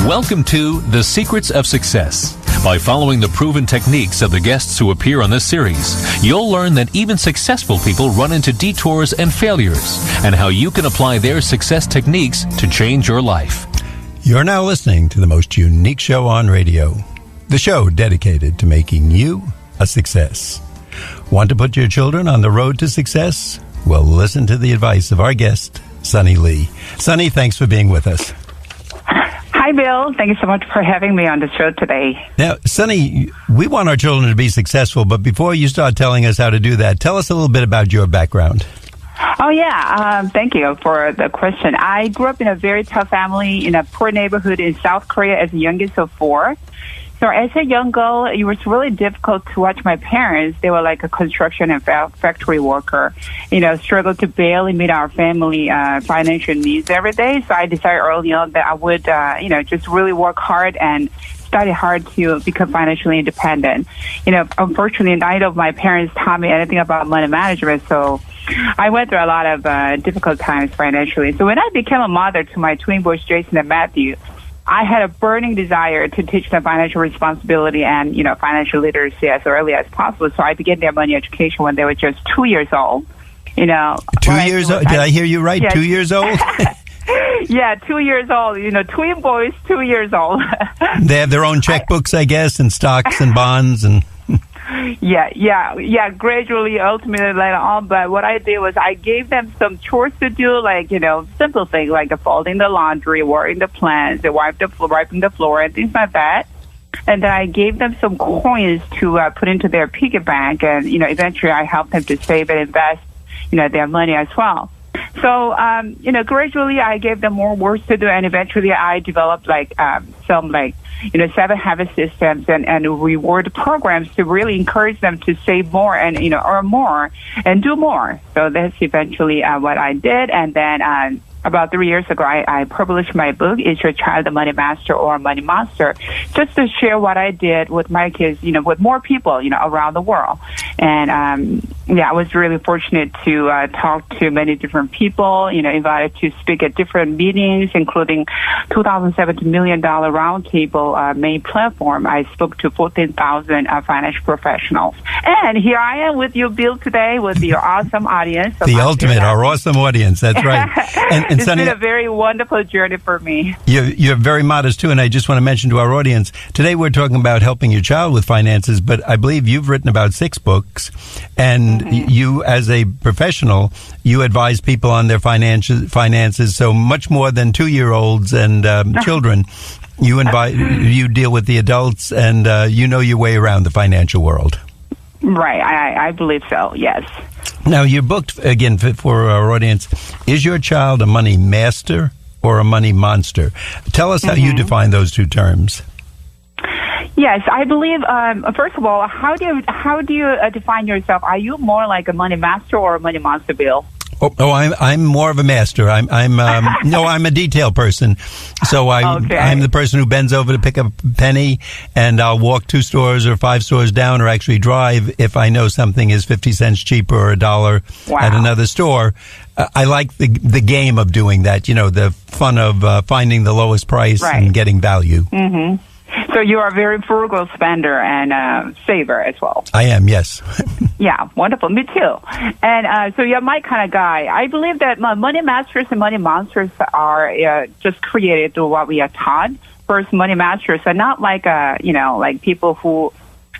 Welcome to The Secrets of Success. By following the proven techniques of the guests who appear on this series, you'll learn that even successful people run into detours and failures, and how you can apply their success techniques to change your life. You're now listening to the most unique show on radio, the show dedicated to making you a success. Want to put your children on the road to success? Well, listen to the advice of our guest, Sunny Lee. Sunny, thanks for being with us. Hi, Bill. Thank you so much for having me on the show today. Now, Sunny, we want our children to be successful, but before you start telling us how to do that, tell us a little bit about your background. Oh, yeah. Thank you for the question. I grew up in a very tough family in a poor neighborhood in South Korea as the youngest of four. So as a young girl, it was really difficult to watch my parents. They were like a construction and factory worker, struggled to barely meet our family financial needs every day. So I decided early on that I would, just really work hard and study hard to become financially independent. Unfortunately, neither of my parents taught me anything about money management, so I went through a lot of difficult times financially. So when I became a mother to my twin boys, Jason and Matthew, I had a burning desire to teach them financial responsibility and, financial literacy as early as possible. So I began their money education when they were just 2 years old. 2 years old? Did I hear you right? Yeah. 2 years old? Yeah, 2 years old. Twin boys, 2 years old. They have their own checkbooks, I guess, and stocks and bonds and... Yeah, gradually, ultimately later on. But what I did was I gave them some chores to do, like, simple things like folding the laundry, watering the plants, wiping the floor, and things like that. And then I gave them some coins to put into their piggy bank. And, eventually I helped them to save and invest, their money as well. So, gradually I gave them more work to do, and eventually I developed some 7 habit systems and reward programs to really encourage them to save more and, earn more and do more. So that's eventually what I did. And then about 3 years ago, I published my book, Is Your Child a Money Master or a Money Monster? Just to share what I did with my kids, with more people, around the world. And, I was really fortunate to talk to many different people, invited to speak at different meetings, including 2017 $1 Million Roundtable main platform. I spoke to 14,000 financial professionals. And here I am with you, Bill, today with your awesome audience. The ultimate, our awesome audience. That's right. And it's Sunny, been a very wonderful journey for me. You're very modest, too, and I just want to mention to our audience, today we're talking about helping your child with finances, but I believe you've written about 6 books, and you, as a professional, you advise people on their finances, so much more than 2-year-olds and children. You deal with the adults, and you know your way around the financial world. Right, I believe so, yes. Now, your book, again, for our audience, Is Your Child a Money Master or a Money Monster? Tell us how you define those two terms. Yes, I believe, first of all, how do you define yourself? Are you more like a money master or a money monster, Bill? I'm more of a master. I'm a detail person. So I'm the person who bends over to pick up a penny, and I'll walk 2 stores or 5 stores down, or actually drive if I know something is 50 cents cheaper or $1 at another store. I like the game of doing that. The fun of finding the lowest price and getting value. Mm-hmm. So you are a very frugal spender and saver as well. I am, yes. Yeah, wonderful. Me too. And so you're my kind of guy. I believe that money masters and money monsters are just created through what we are taught. First, money masters are not like people who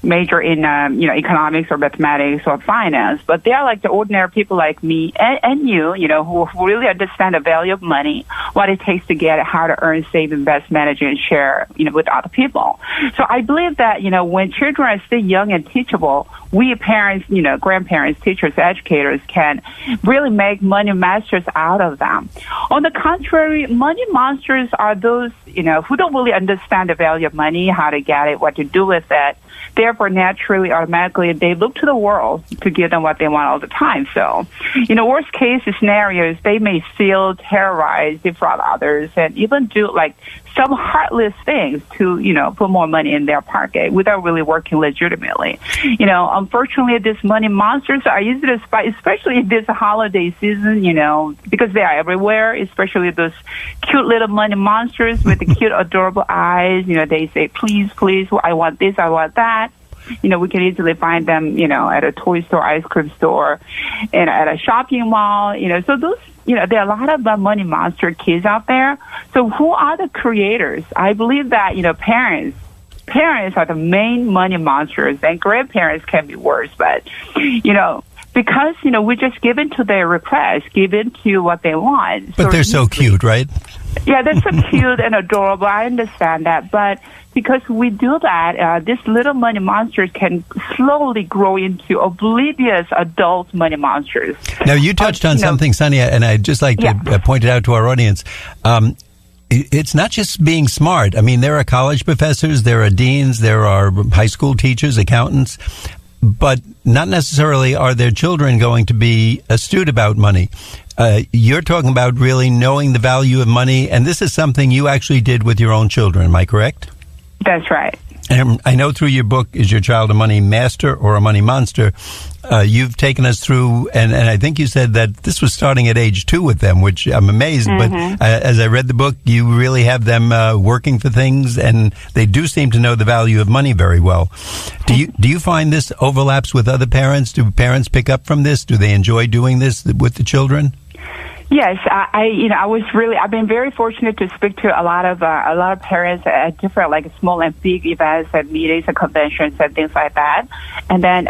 major in economics or mathematics or finance, but they are like the ordinary people like me and you, who really understand the value of money, what it takes to get it, how to earn, save, invest, manage, and share, with other people. So I believe that, when children are still young and teachable, we parents, grandparents, teachers, educators can really make money masters out of them. On the contrary, money monsters are those, who don't really understand the value of money, how to get it, what to do with it. They're therefore, naturally, automatically, they look to the world to give them what they want all the time. So, worst case scenarios, they may feel terrorized, defraud others, and even do like some heartless things to, put more money in their pocket without really working legitimately. Unfortunately, these money monsters are easy to spot, especially this holiday season, because they are everywhere, especially those cute little money monsters with the cute, adorable eyes. They say, please, please, I want this, I want that. We can easily find them, at a toy store, ice cream store, and at a shopping mall, so those, there are a lot of money monster kids out there. So who are the creators? I believe that, parents are the main money monsters, and grandparents can be worse, but, because, we just give in to their request, give in to what they want. But they're so cute, right? Yeah, they're so cute and adorable. I understand that. But because we do that, these little money monsters can slowly grow into oblivious adult money monsters. Now, you touched on something, Sunny, and I'd just like to point it out to our audience. It's not just being smart. I mean, there are college professors, there are deans, there are high school teachers, accountants, but not necessarily are their children going to be astute about money. You're talking about really knowing the value of money, and this is something you actually did with your own children. Am I correct? That's right. And I know through your book, Is Your Child a Money Master or a Money Monster? You've taken us through, and I think you said that this was starting at age 2 with them, which I'm amazed. Mm-hmm. But as I read the book, you really have them working for things, and they do seem to know the value of money very well. Do you find this overlaps with other parents? Do parents pick up from this? Do they enjoy doing this with the children? Yes, I've been very fortunate to speak to a lot of parents at different, like, small and big events and meetings and conventions and things like that. And then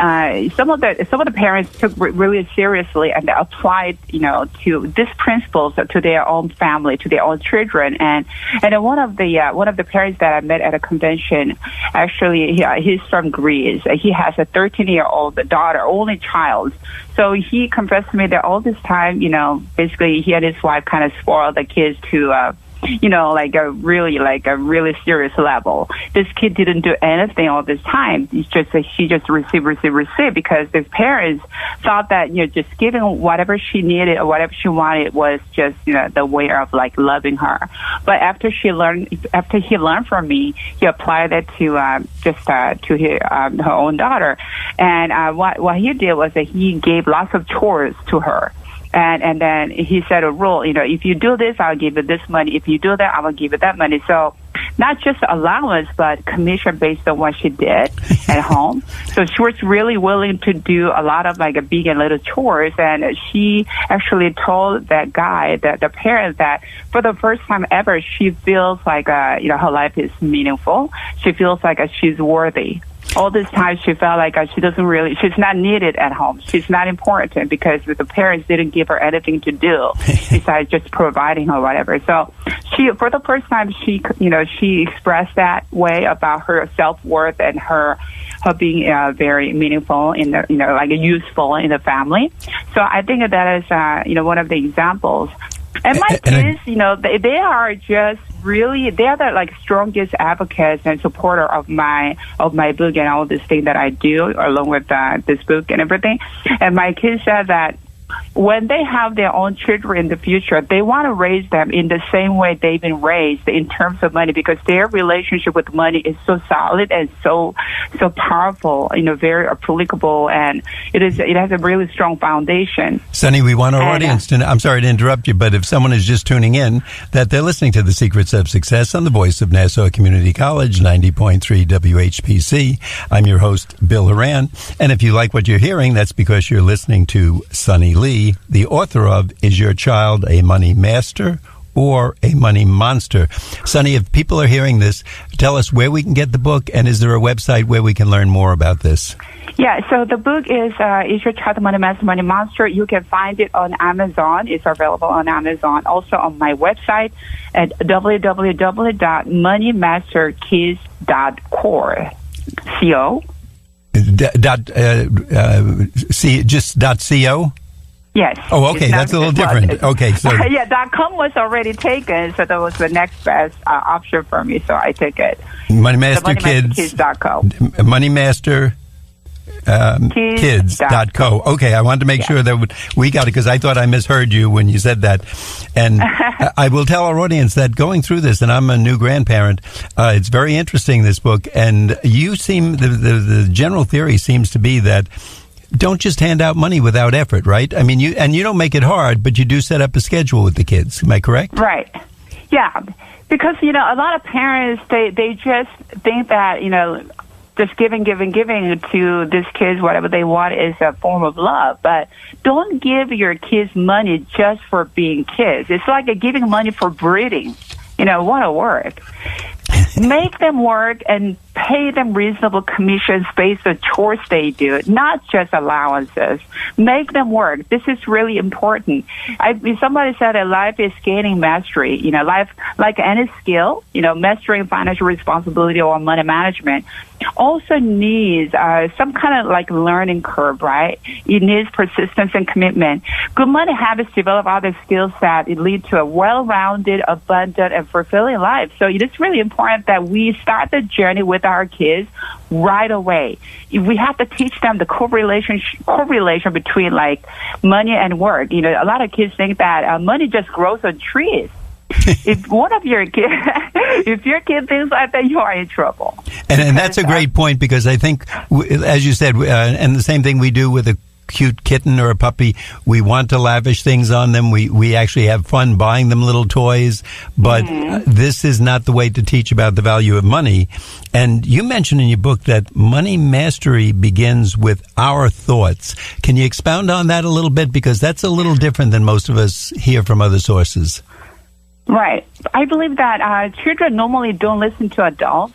some of the parents took really seriously and applied, to these principles to their own family, to their own children. And then one of the parents that I met at a convention, actually, he's from Greece. He has a 13-year-old daughter, only child. So he confessed to me that all this time, basically he and his wife kind of spoiled the kids to, a really serious level. This kid didn't do anything all this time. She just received because the parents thought that, just giving whatever she needed or whatever she wanted was just, the way of like loving her. But after he learned from me, he applied it to her own daughter. And what he did was that he gave lots of chores to her. And then he set a rule, if you do this, I'll give you this money. If you do that, I will give you that money. So not just allowance, but commission based on what she did at home. So she was really willing to do a lot of like a big and little chores. And she actually told that guy, the parent, that for the first time ever, she feels like, her life is meaningful. She feels like she's worthy. All this time, she felt like she's not needed at home. She's not important because the parents didn't give her anything to do besides just providing her whatever. So for the first time, she expressed that way about her self-worth and her being very meaningful in the, useful in the family. So I think that is, one of the examples. And my kids, they are just really, they are the strongest advocates and supporter of my book and all this thing that I do along with this book and everything. And my kids said that when they have their own children in the future, they want to raise them in the same way they've been raised in terms of money, because their relationship with money is so solid and so powerful, very applicable, and it has a really strong foundation. Sunny, we want our audience to know, I'm sorry to interrupt you, but if someone is just tuning in, that they're listening to The Secrets of Success on the voice of Nassau Community College, 90.3 WHPC. I'm your host, Bill Horan, and if you like what you're hearing, that's because you're listening to Sunny Lee, the author of Is Your Child a Money Master or a Money Monster? Sunny, if people are hearing this, tell us where we can get the book, and is there a website where we can learn more about this? Yeah, so the book is Your Child a Money Master, Money Monster. You can find it on Amazon. It's available on Amazon. Also on my website at www.moneymasterkids.co. Just .co? Yes. Oh, okay. That's a little different. Okay. So yeah, .com was already taken, so that was the next best option for me. So I took it. Moneymaster Kids. Moneymasterkids.co. Moneymaster. Kids.co. Okay, I wanted to make sure that we got it because I thought I misheard you when you said that. And I will tell our audience that going through this, and I'm a new grandparent, it's very interesting, this book. And you seem, the general theory seems to be that don't just hand out money without effort, right? I mean, you don't make it hard, but you do set up a schedule with the kids. Am I correct? Right. Yeah. Because, a lot of parents, they just think that, just giving to these kids whatever they want is a form of love. But don't give your kids money just for being kids. It's like giving money for breeding. Want to work. Make them work and pay them reasonable commissions based on chores they do, not just allowances. Make them work. This is really important. Somebody said that life is gaining mastery. Life, like any skill, mastering financial responsibility or money management also needs some kind of learning curve, right? It needs persistence and commitment. Good money habits develop other skills that lead to a well-rounded, abundant, and fulfilling life. So it is really important that we start the journey with our kids right away. We have to teach them the correlation between money and work. A lot of kids think that money just grows on trees. If your kid thinks like that, you are in trouble. And that's a great point because I think, as you said, and the same thing we do with a cute kitten or a puppy, we want to lavish things on them. We actually have fun buying them little toys, but this is not the way to teach about the value of money. And you mentioned in your book that money mastery begins with our thoughts. Can you expound on that a little bit? Because that's a little different than most of us hear from other sources. Right. I believe that children normally don't listen to adults,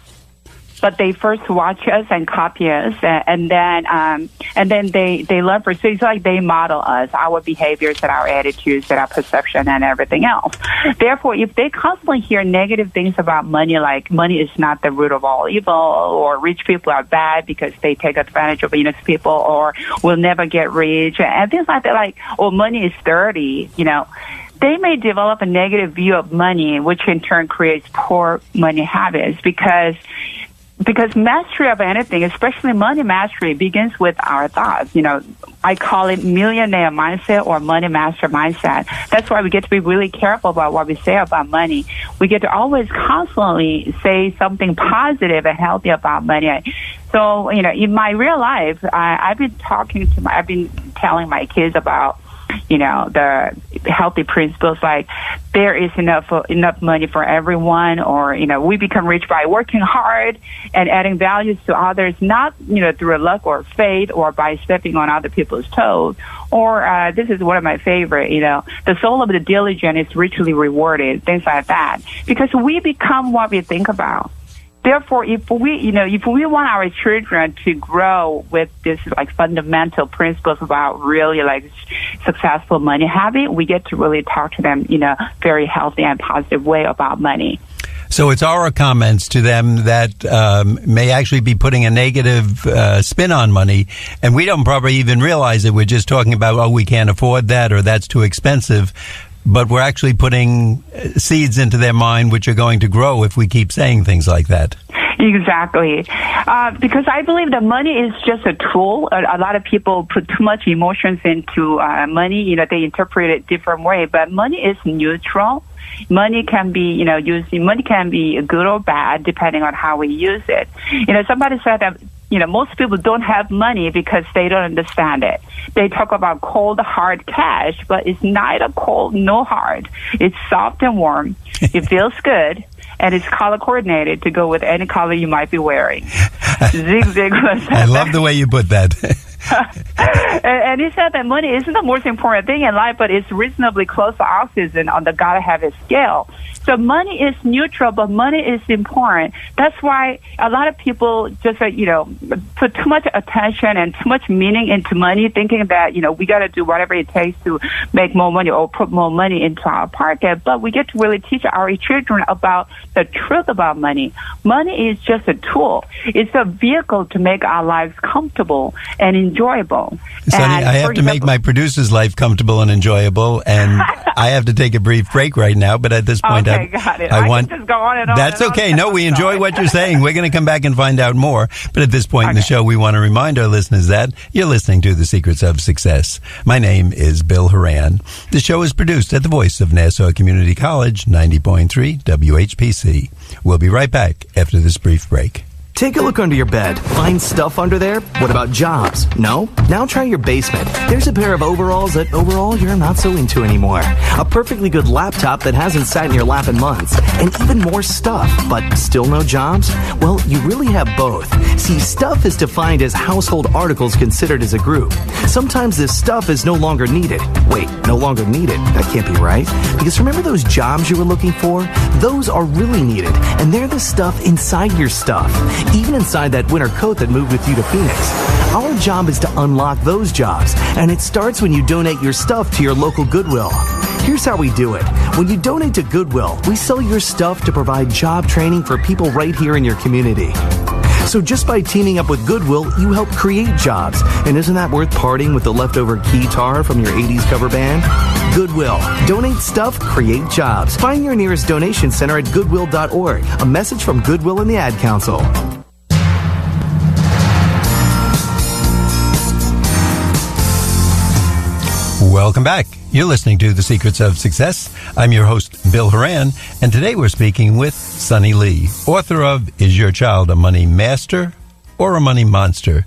but they first watch us and copy us, and then they learn. So it's like they model us, our behaviors and our attitudes and our perception and everything else. Therefore, if they constantly hear negative things about money, like money is not the root of all evil, or rich people are bad because they take advantage of innocent people, or will never get rich, and things like that, or money is dirty, they may develop a negative view of money, which in turn creates poor money habits because mastery of anything, especially money mastery, begins with our thoughts. I call it millionaire mindset or money master mindset. That's why we get to be really careful about what we say about money. We get to always constantly say something positive and healthy about money. So, in my real life, I've been telling my kids about the healthy principles, like there is enough money for everyone, or we become rich by working hard and adding values to others, not through luck or fate or by stepping on other people's toes. Or this is one of my favorite, the soul of the diligent is richly rewarded, things like that, because we become what we think about. Therefore, if we want our children to grow with this fundamental principles about really successful money habit, we get to really talk to them in a very healthy and positive way about money. So it's our comments to them that may actually be putting a negative spin on money, and we don't probably even realize it. We're just talking about, we can't afford that, or that's too expensive. But we're actually putting seeds into their mind which are going to grow if we keep saying things like that. Exactly. Because I believe that money is just a tool. A lot of people put too much emotions into money. They interpret it different way. But money is neutral. Money can be, money can be good or bad depending on how we use it. Somebody said that, most people don't have money because they don't understand it. They talk about cold, hard cash, but it's neither cold nor hard. It's soft and warm. It feels good. And it's color coordinated to go with any color you might be wearing. Zig Ziglar. I love the way you put that. And he said that money isn't the most important thing in life, but it's reasonably close to oxygen on the gotta have it scale. So money is neutral, but money is important. That's why a lot of people just, put too much attention and too much meaning into money, thinking that, we got to do whatever it takes to make more money or put more money into our pocket. But we get to really teach our children about the truth about money. Money is just a tool. It's a vehicle to make our lives comfortable and enjoyable. Sonny, I have to make my producer's life comfortable and enjoyable, and I have to take a brief break right now, but at this point, got it. I want... can just go on and on. That's okay. No, we enjoy what you're saying. We're going to come back and find out more, but at this point in the show, we want to remind our listeners that you're listening to The Secrets of Success. My name is Bill Horan. The show is produced at the voice of Nassau Community College, 90.3 WHPC. We'll be right back after this brief break. Take a look under your bed. Find stuff under there? What about jobs? No? Now try your basement. There's a pair of overalls that overall you're not so into anymore. A perfectly good laptop that hasn't sat in your lap in months. And even more stuff, but still no jobs? Well, you really have both. See, stuff is defined as household articles considered as a group. Sometimes this stuff is no longer needed. Wait, no longer needed? That can't be right. Because remember those jobs you were looking for? Those are really needed. And they're the stuff inside your stuff. Even inside that winter coat that moved with you to Phoenix. Our job is to unlock those jobs, and it starts when you donate your stuff to your local Goodwill. Here's how we do it. When you donate to Goodwill, we sell your stuff to provide job training for people right here in your community. So just by teaming up with Goodwill, you help create jobs. And isn't that worth parting with the leftover keytar from your 80s cover band? Goodwill. Donate stuff, create jobs. Find your nearest donation center at goodwill.org. A message from Goodwill and the Ad Council. Welcome back. You're listening to The Secrets of Success. I'm your host, Bill Horan, and today we're speaking with Sonny Lee, author of Is Your Child a Money Master or a Money Monster?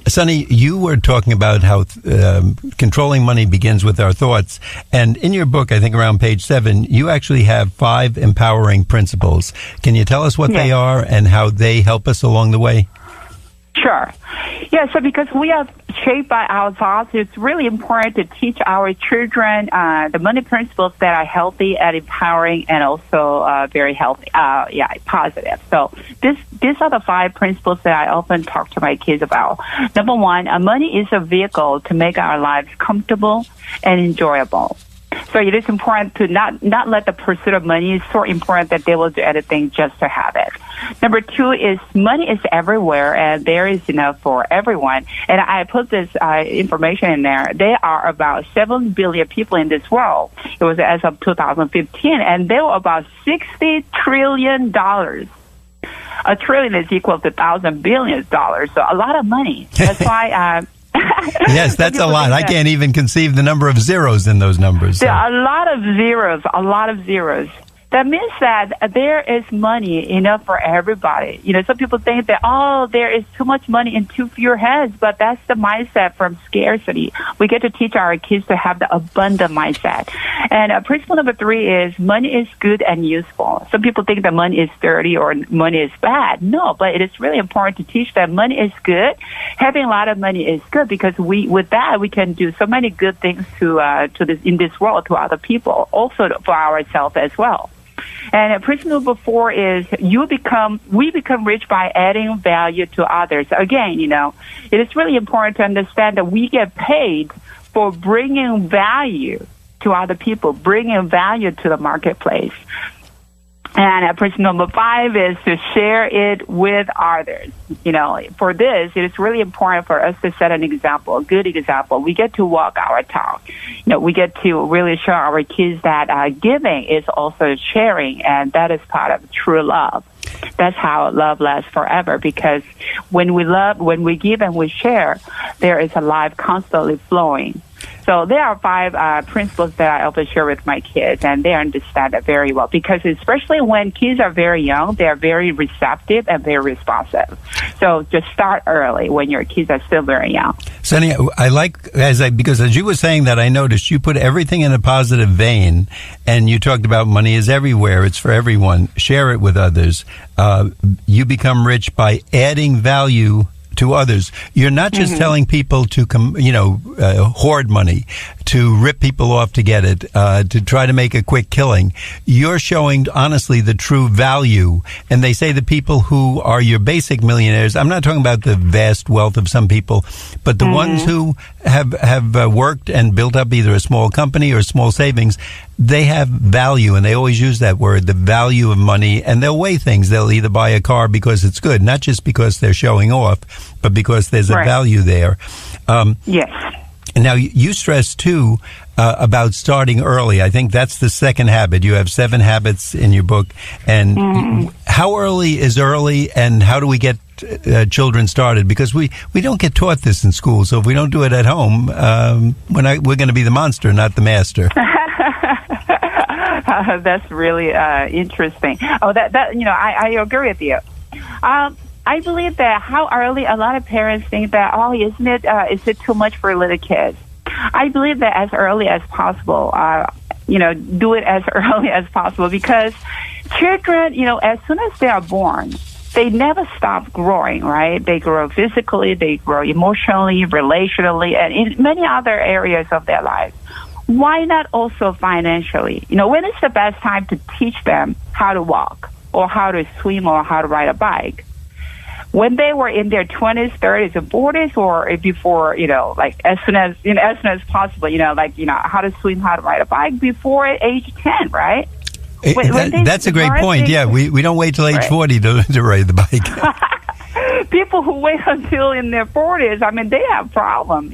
Sonny, you were talking about how controlling money begins with our thoughts, and in your book, I think around page 7, you actually have 5 empowering principles. Can you tell us what they are and how they help us along the way? Sure. Yeah, so because we are shaped by our thoughts, it's really important to teach our children the money principles that are healthy and empowering and also very healthy, positive. So these are the 5 principles that I often talk to my kids about. Number 1, money is a vehicle to make our lives comfortable and enjoyable. So it is important to not let the pursuit of money is so important that they will do anything just to have it. Number 2 is money is everywhere and there is enough for everyone. And I put this information in there. There are about 7 billion people in this world. It was as of 2015, and there were about $60 trillion. A trillion is equal to $1,000 billion. So a lot of money. That's why... Yes, that's a lot. I can't even conceive the number of zeros in those numbers. There are a lot of zeros. That means that there is money enough for everybody. You know, some people think that, there is too much money in too few hands, but that's the mindset from scarcity. We get to teach our kids to have the abundant mindset. And principle number 3 is money is good and useful. Some people think that money is dirty or money is bad. No, but it is really important to teach that money is good. Having a lot of money is good because with that we can do so many good things in this world to other people, also for ourselves as well. And principle number 4 is we become rich by adding value to others. Again, it is really important to understand that we get paid for bringing value to other people, bringing value to the marketplace. And principle number 5 is to share it with others. For this, it is really important for us to set an example, a good example. We get to walk our talk. We get to really show our kids that giving is also sharing, and that is part of true love. That's how love lasts forever, because when we give and we share, there is a life constantly flowing. So there are 5 principles that I often share with my kids, and they understand it very well, because especially when kids are very young, they are very receptive and very responsive. So just start early when your kids are still very young. Sonny, because as you were saying that, I noticed you put everything in a positive vein, and you talked about money is everywhere. It's for everyone. Share it with others. You become rich by adding value to others. You're not just telling people to hoard money, to rip people off to get it, to try to make a quick killing. You're showing honestly the true value. And they say the people who are your basic millionaires, I'm not talking about the vast wealth of some people, but the ones who have worked and built up either a small company or small savings, they have value, and they always use that word, the value of money, and they'll weigh things. They'll either buy a car because it's good, not just because they're showing off, but because there's a value there. Yes. Now, you stress, too, about starting early. I think that's the second habit. You have 7 habits in your book. And how early is early, and how do we get children started? Because we don't get taught this in school. So if we don't do it at home, we're going to be the monster, not the master. That's really interesting. I agree with you. I believe that how early a lot of parents think that, is it too much for little kids? I believe that as early as possible, do it as early as possible, because children, as soon as they are born, they never stop growing, right? They grow physically, they grow emotionally, relationally, and in many other areas of their life. Why not also financially? When is the best time to teach them how to walk or how to swim or how to ride a bike? When they were in their 20s, 30s, and 40s, or before, as soon as possible, how to swim, how to ride a bike before age 10, right? That's a great point. Yeah, we don't wait till age 40 to ride the bike. People who wait until in their 40s, they have problems,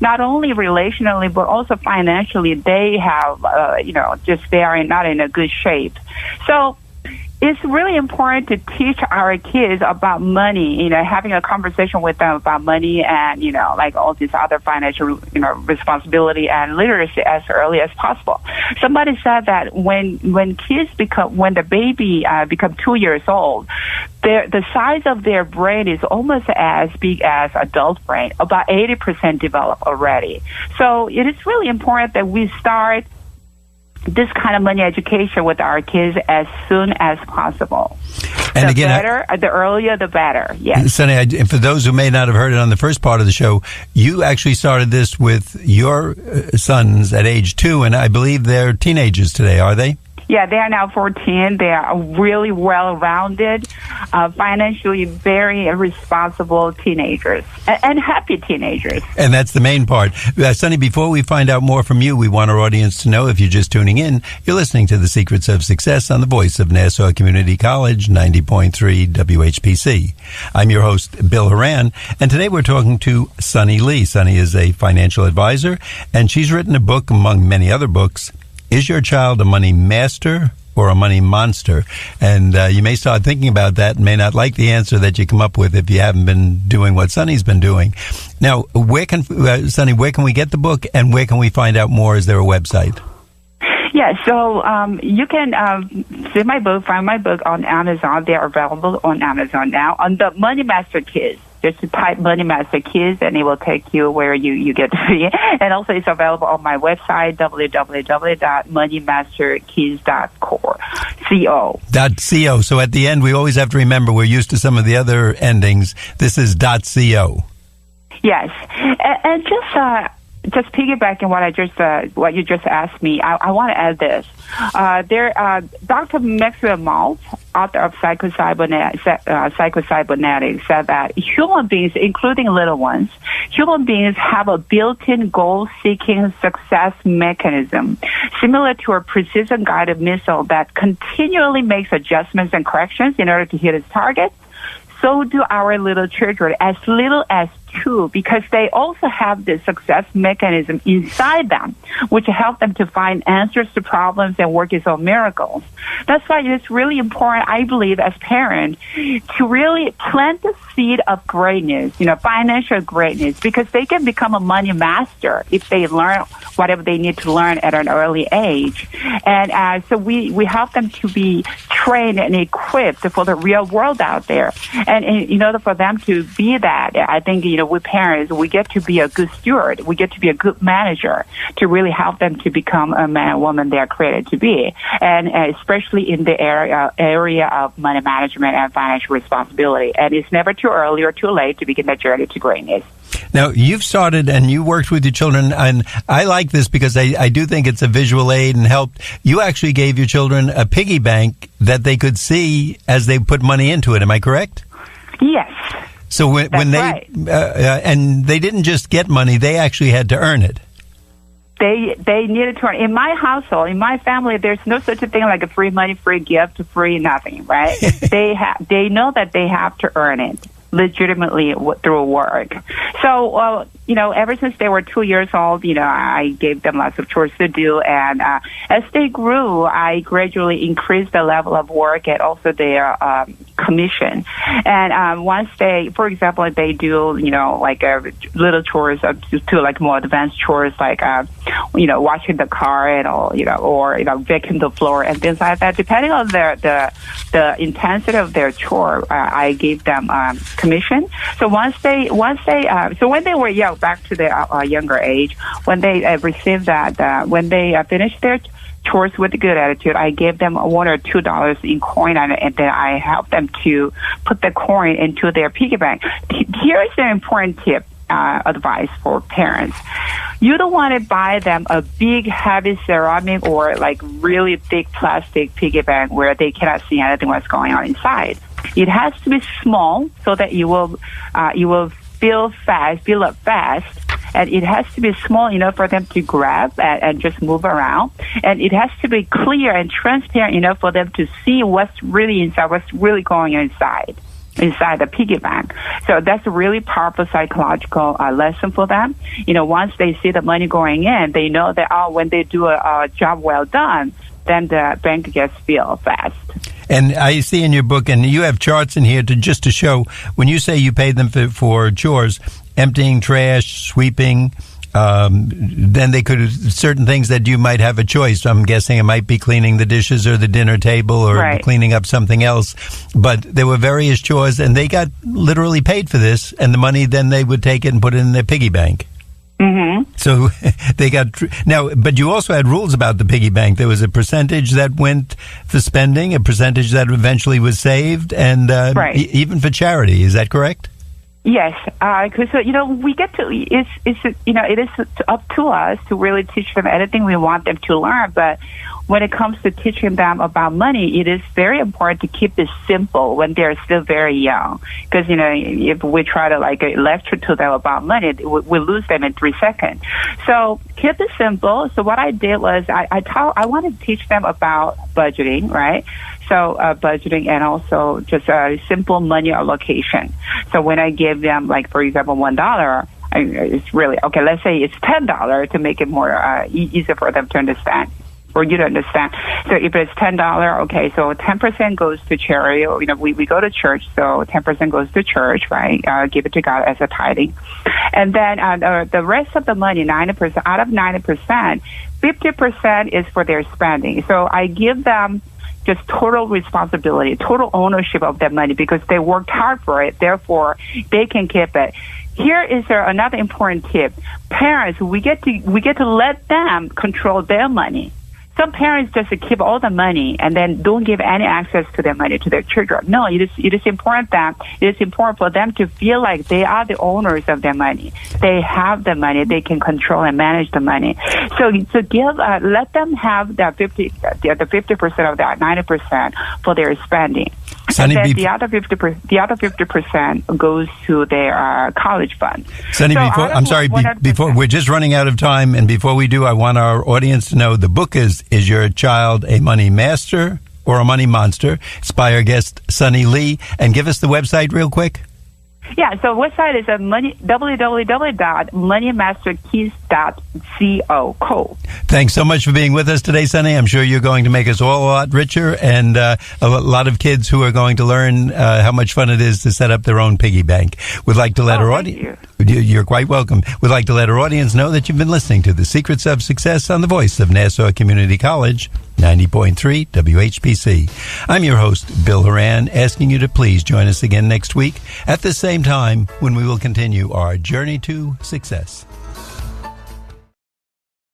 not only relationally, but also financially. They have, they are not in a good shape. So it's really important to teach our kids about money, having a conversation with them about money and, all these other financial, responsibility and literacy as early as possible. Somebody said that when the baby become 2 years old, the size of their brain is almost as big as adult brain, about 80% developed already. So it is really important that we start this kind of money education with our kids as soon as possible. And the earlier, the better. Yes. Sonny, for those who may not have heard it on the first part of the show, you actually started this with your sons at age 2, and I believe they're teenagers today, are they? Yeah, they are now 14. They are really well-rounded, financially very responsible teenagers, and happy teenagers. And that's the main part. Sonny, before we find out more from you, we want our audience to know, if you're just tuning in, you're listening to The Secrets of Success on the voice of Nassau Community College, 90.3 WHPC. I'm your host, Bill Horan, and today we're talking to Sonny Lee. Sonny is a financial advisor, and she's written a book, among many other books, Is Your Child a Money Master or a Money Monster? And you may start thinking about that and may not like the answer that you come up with if you haven't been doing what Sonny's been doing. Now, Sonny, where can we get the book, and where can we find out more? Is there a website? Yeah, so you can find my book on Amazon. They are available on Amazon now. On the Money Master Kids, just type Money Master Kids, and it will take you where you get to be. And also, it's available on my website, www.moneymasterkids.co. So at the end, we always have to remember we're used to some of the other endings. This is .co. Yes, and just piggybacking what you just asked me, I want to add this. Dr. Maxwell Maltz, author of Psychocybernetics, said that human beings, including little ones, human beings have a built-in goal-seeking success mechanism, similar to a precision-guided missile that continually makes adjustments and corrections in order to hit its target. So do our little children, as little as 2, because they also have this success mechanism inside them, which help them to find answers to problems and work its own miracles. That's why it's really important, I believe, as parents, to really plant the seed of greatness, financial greatness, because they can become a money master if they learn whatever they need to learn at an early age. And so we help them to be trained and equipped for the real world out there. And in order for them to be that, I think, with parents, we get to be a good steward. We get to be a good manager to really help them to become a man and woman they are created to be. And especially in the area of money management and financial responsibility. And it's never too early or too late to begin that journey to greatness. Now, you've started and you worked with your children, and I like this because I do think it's a visual aid and helped. You actually gave your children a piggy bank that they could see as they put money into it. Am I correct? Yes. So when they right. And they didn't just get money; they actually had to earn it. they needed to earn. In my household, in my family, there's no such a thing like a free money, free gift, free nothing, right? They know that they have to earn it legitimately through work. So, ever since they were 2 years old, I gave them lots of chores to do. And as they grew, I gradually increased the level of work and also their commission. And once they, for example, if they do, like little chores to like more advanced chores, like, washing the car and or vacuum the floor and things like that, depending on the intensity of their chore, I gave them commission. So when they were back to their younger age, when they received that, when they finished their chores with a good attitude, I gave them $1 or $2 in coin, and then I helped them to put the coin into their piggy bank. Here is an important tip. Advice for parents. You don't want to buy them a big, heavy ceramic or like really thick plastic piggy bank where they cannot see anything what's going on inside. It has to be small so that you will fill up fast. And it has to be small enough for them to grab and just move around. And it has to be clear and transparent enough for them to see what's really inside, what's really going inside the piggy bank. So that's a really powerful psychological lesson for them. Once they see the money going in, they know that, when they do a job well done, then the bank gets filled fast. And I see in your book, and you have charts in here to show, when you say you paid them for chores, emptying trash, sweeping, then they could, certain things that you might have a choice. I'm guessing it might be cleaning the dishes or the dinner table or cleaning up something else. But there were various chores, and they got literally paid for this, and the money then they would take it and put it in their piggy bank. Mm-hmm. So they got now, but you also had rules about the piggy bank. There was a percentage that went for spending, a percentage that eventually was saved, and even for charity. Is that correct? Yes, because we get to it is up to us to really teach them anything we want them to learn. But when it comes to teaching them about money, it is very important to keep it simple when they're still very young. Because if we try to lecture to them about money, we lose them in 3 seconds. So keep it simple. So what I did was I wanted to teach them about budgeting, right? So budgeting and also just a simple money allocation. So when I give them, for example, $1, it's really, okay, let's say it's $10 to make it more easier for them to understand, for you to understand. So if it's $10, okay, so 10% goes to charity. We go to church, so 10% goes to church, right? Give it to God as a tithing. And then the rest of the money, 90%, out of 90%, 50% is for their spending. So I give them just total responsibility, total ownership of that money because they worked hard for it. Therefore, they can keep it. Here is another important tip. Parents, we get to let them control their money. Some parents just keep all the money and then don't give any access to their money to their children. No, it is important for them to feel like they are the owners of their money. They have the money. They can control and manage the money. So let them have the 50% of that 90% for their spending. Sunny, and then the other 50% goes to their college fund. Sunny, before we're just running out of time, and before we do, I want our audience to know the book is Your Child a Money Master or a Money Monster? It's by our guest, Sunny Lee. And give us the website real quick. Yeah, so website is www.moneymasterkeys.co. Thanks so much for being with us today, Sunny. I'm sure you're going to make us all a lot richer, and a lot of kids who are going to learn how much fun it is to set up their own piggy bank. We'd like to let our audience... You're quite welcome. We'd like to let our audience know that you've been listening to The Secrets of Success on the voice of Nassau Community College, 90.3 WHPC. I'm your host, Bill Horan, asking you to please join us again next week at the same time when we will continue our journey to success.